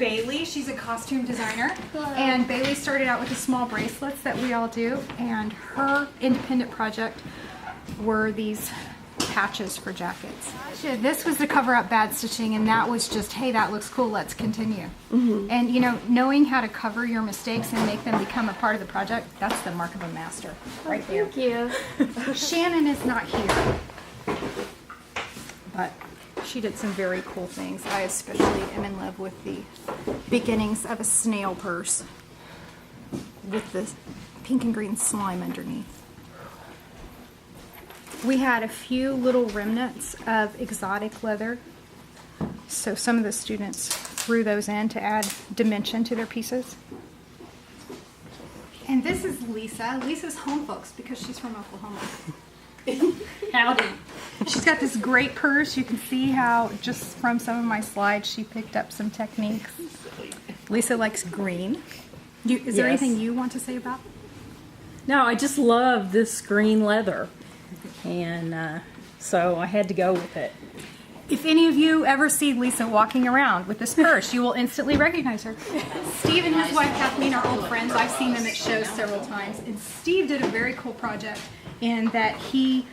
Bailey. She's a costume designer. And Bailey started out with the small bracelets that we all do. And her independent project were these patches for jackets. This was to cover up bad stitching, and that was just, hey, that looks cool, let's continue. And you know, knowing how to cover your mistakes and make them become a part of the project, that's the mark of a master right there. Thank you. Shannon is not here, but she did some very cool things. I especially am in love with the beginnings of a snail purse with the pink and green slime underneath. We had a few little remnants of exotic leather, so some of the students threw those in to add dimension to their pieces. And this is Lisa. Lisa's home folks because she's from Oklahoma. Howdy. She's got this great purse. You can see how just from some of my slides she picked up some techniques. Lisa likes green. Is there anything you want to say about it? No, I just love this green leather. And so I had to go with it. If any of you ever see Lisa walking around with this purse, you will instantly recognize her. Steve and his wife Kathleen are old friends. I've seen them at shows several times. And Steve did a very cool project in that he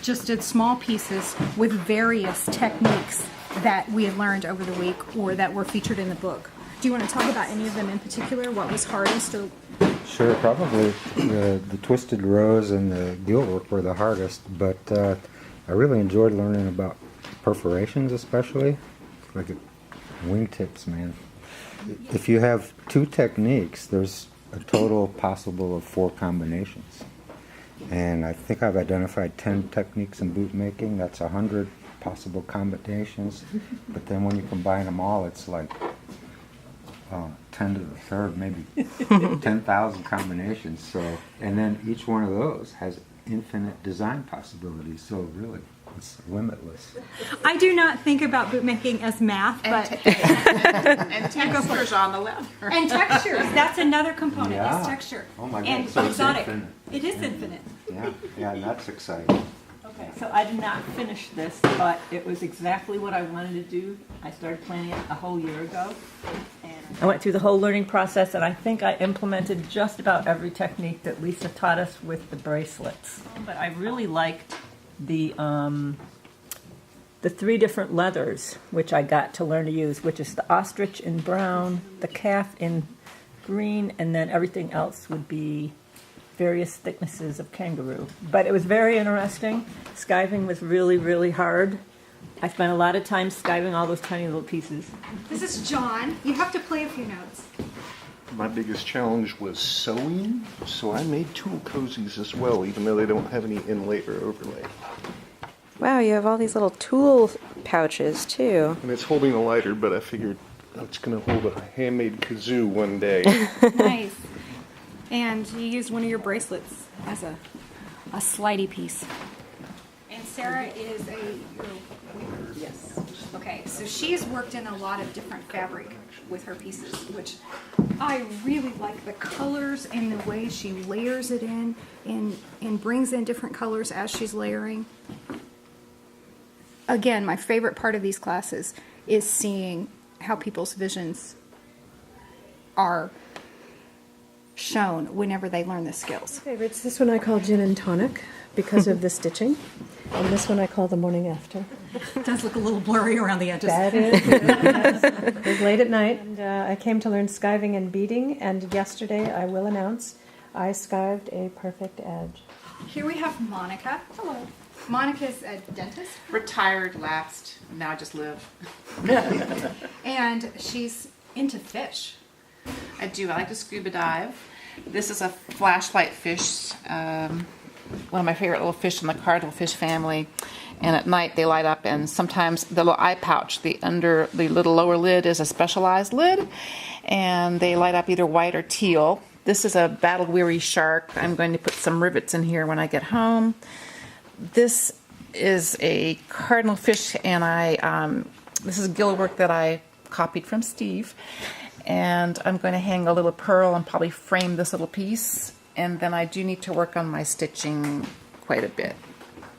just did small pieces with various techniques that we had learned over the week or that were featured in the book. Do you want to talk about any of them in particular? What was hardest? Or... Sure, probably the twisted rows and the gillwork were the hardest, but I really enjoyed learning about perforations, especially like wingtips, man. If you have 2 techniques, there's a total possible of 4 combinations, and I think I've identified 10 techniques in boot making. That's 100 possible combinations, but then when you combine them all, it's like 10 to the third, maybe 10,000 combinations. So, and then each one of those has infinite design possibilities. So really, it's limitless. I do not think about bootmaking as math, but and textures on the leather. And textures. That's another component. Yeah. Is texture. Oh my God! And So exotic. it's infinite. It is infinite. Yeah, that's exciting. Okay, so I did not finish this, but it was exactly what I wanted to do. I started planning it a whole year ago. And I went through the whole learning process, and I think I implemented just about every technique that Lisa taught us with the bracelets. But I really liked the 3 different leathers, which I got to learn to use, which is the ostrich in brown, the calf in green, and then everything else would be various thicknesses of kangaroo. But it was very interesting. Skiving was really, really hard. I spent a lot of time skiving all those tiny little pieces. This is John. You have to play a few notes. My biggest challenge was sewing, so I made tool cozies as well, even though they don't have any inlay or overlay. Wow, you have all these little tool pouches too. And it's holding a lighter, but I figured it's going to hold a handmade kazoo one day. Nice. And you used one of your bracelets as a slidey piece. And Sarah is a... Yes. Okay, so she's worked in a lot of different fabric with her pieces, which I really like the colors and the way she layers it in and brings in different colors as she's layering. Again, my favorite part of these classes is seeing how people's visions are shown whenever they learn the skills. Favorites. This one I call gin and tonic because of the stitching, and this one I call the morning after. It does look a little blurry around the edges. That is. It was late at night, and I came to learn skiving and beading, and yesterday, I will announce, I skived a perfect edge. Here we have Monica. Hello. Monica's a dentist. Retired, lapsed, now I just live. And she's into fish. I do. I like to scuba dive. This is a flashlight fish, one of my favorite little fish in the cardinal fish family. And at night they light up, and sometimes the little eye pouch, the little lower lid is a specialized lid, and they light up either white or teal. This is a battle-weary shark. I'm going to put some rivets in here when I get home. This is a cardinal fish, and this is gill work that I copied from Steve. And I'm going to hang a little pearl and probably frame this little piece. And then I do need to work on my stitching quite a bit.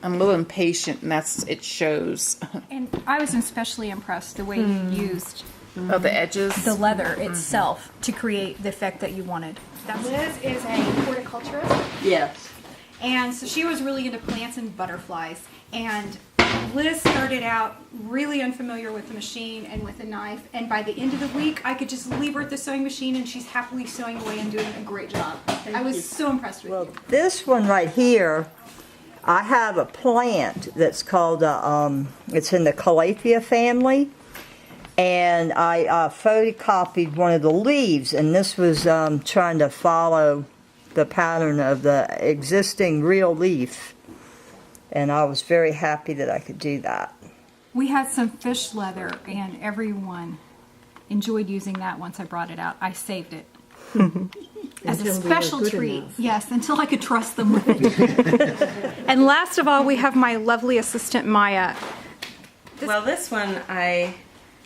I'm a little impatient, and it shows. And I was especially impressed the way you used of the edges. the leather itself to create the effect that you wanted. Liz is a horticulturist. Yes. And so she was really into plants and butterflies. And Liz started out really unfamiliar with the machine and with the knife. And by the end of the week, I could just leave her at the sewing machine and she's happily sewing away and doing a great job. I was so impressed with you. This one right here, I have a plant that's called, it's in the Calathea family. And I photocopied one of the leaves, and this was trying to follow the pattern of the existing real leaf. And I was very happy that I could do that. We had some fish leather and everyone enjoyed using that once I brought it out. I saved it. As a special treat. Yes, until I could trust them with it. And last of all, we have my lovely assistant, Maya. Well, this one,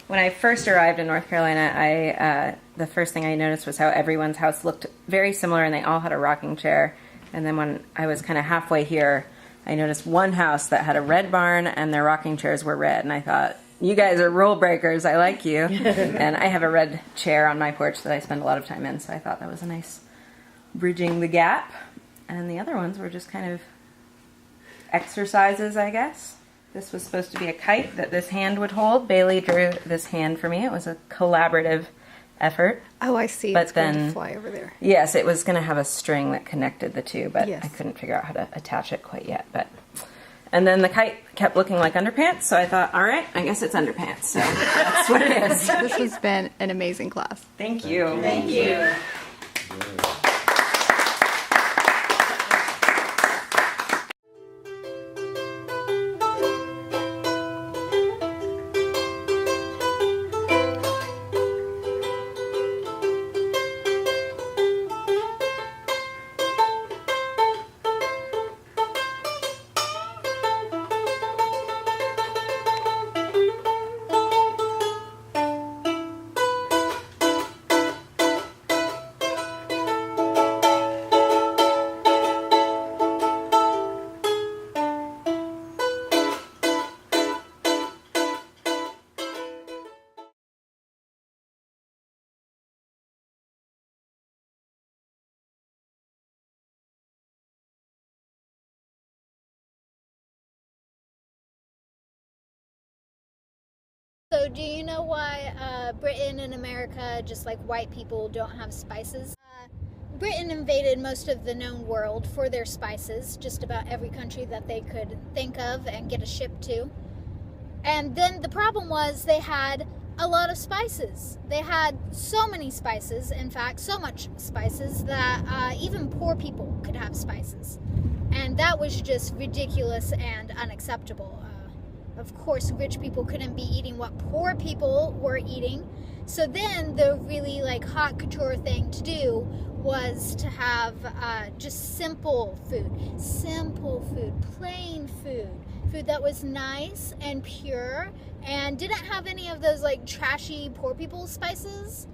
when I first arrived in North Carolina, the first thing I noticed was how everyone's house looked very similar and they all had a rocking chair. And then when I was kind of halfway here, I noticed one house that had a red barn and their rocking chairs were red. And I thought, you guys are rule breakers. I like you. And I have a red chair on my porch that I spend a lot of time in. So I thought that was a nice bridging the gap. And the other ones were just kind of exercises, I guess. This was supposed to be a kite that this hand would hold. Bailey drew this hand for me. It was a collaborative effort. Oh, I see. But It's going then- to fly over there. Yes, it was going to have a string that connected the two, but Yes. I couldn't figure out how to attach it quite yet. And then the kite kept looking like underpants, so I thought, all right, I guess it's underpants. So that's what it is. This has been an amazing class. Thank you. Thank you. So do you know why Britain and America, just like white people, don't have spices? Britain invaded most of the known world for their spices, just about every country that they could think of and get a ship to. And then the problem was they had a lot of spices. They had so many spices, in fact, so much spices that even poor people could have spices. And that was just ridiculous and unacceptable. Of course, rich people couldn't be eating what poor people were eating. So then the really like hot couture thing to do was to have just simple food, plain food that was nice and pure and didn't have any of those like trashy poor people spices.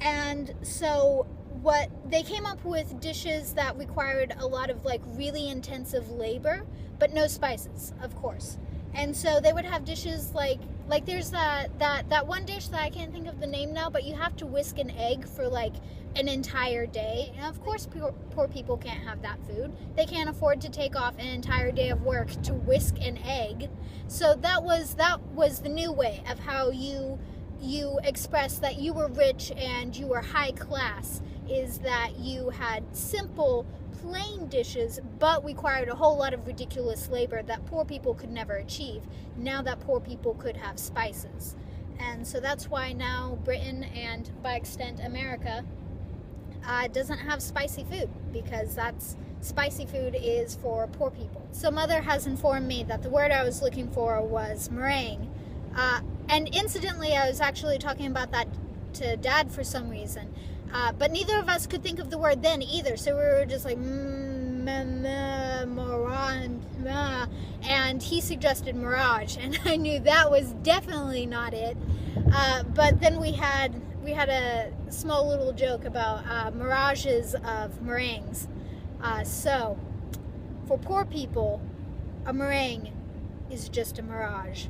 And so what they came up with dishes that required a lot of like really intensive labor, but no spices, of course. And so they would have dishes like there's that one dish that I can't think of the name now, but you have to whisk an egg for like an entire day. And of course poor people can't have that food. They can't afford to take off an entire day of work to whisk an egg. So that was the new way of how you express that you were rich and you were high class, is that you had simple plain dishes but required a whole lot of ridiculous labor that poor people could never achieve, now that poor people could have spices. And so that's why now Britain, and by extent America, doesn't have spicy food, because spicy food is for poor people. So Mother has informed me that the word I was looking for was meringue. And incidentally, I was actually talking about that to Dad for some reason. But neither of us could think of the word then either, so we were just like, and he suggested mirage, and I knew that was definitely not it. But then we had a small little joke about mirages of meringues. So, for poor people, a meringue is just a mirage.